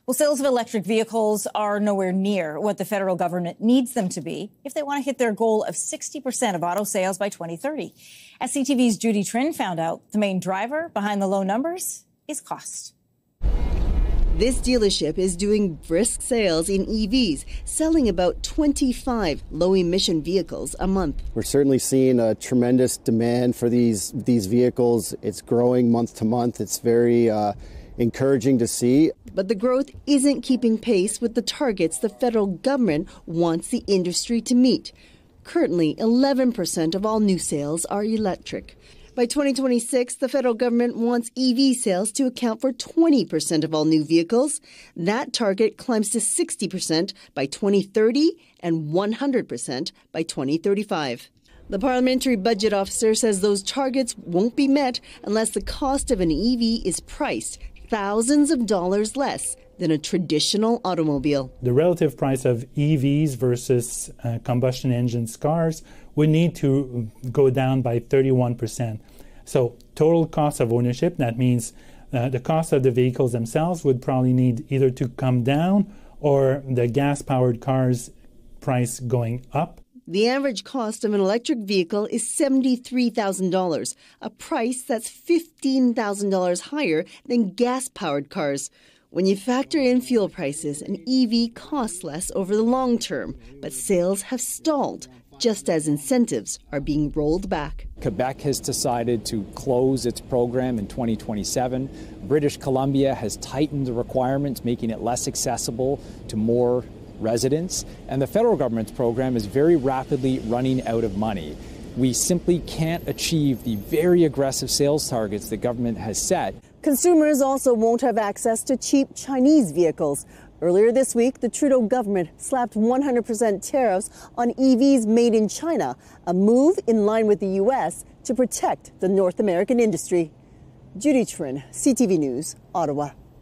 Well, sales of electric vehicles are nowhere near what the federal government needs them to be if they want to hit their goal of 60% of auto sales by 2030. As CTV's Judy Trinh found out, the main driver behind the low numbers is cost. This dealership is doing brisk sales in EVs, selling about 25 low-emission vehicles a month. We're certainly seeing a tremendous demand for these vehicles. It's growing month to month. It's very encouraging to see. But the growth isn't keeping pace with the targets the federal government wants the industry to meet. Currently, 11% of all new sales are electric. By 2026, the federal government wants EV sales to account for 20% of all new vehicles. That target climbs to 60% by 2030 and 100% by 2035. The parliamentary budget officer says those targets won't be met unless the cost of an EV is priced thousands of dollars less than a traditional automobile. The relative price of EVs versus combustion engine cars would need to go down by 31%. So total cost of ownership, that means the cost of the vehicles themselves would probably need either to come down or the gas-powered cars' price going up. The average cost of an electric vehicle is $73,000, a price that's $15,000 higher than gas-powered cars. When you factor in fuel prices, an EV costs less over the long term, but sales have stalled, just as incentives are being rolled back. Quebec has decided to close its program in 2027. British Columbia has tightened the requirements, making it less accessible to more residents, and the federal government's program is very rapidly running out of money. We simply can't achieve the very aggressive sales targets the government has set. Consumers also won't have access to cheap Chinese vehicles. Earlier this week, the Trudeau government slapped 100% tariffs on EVs made in China, a move in line with the U.S. to protect the North American industry. Judy Trinh, CTV News, Ottawa.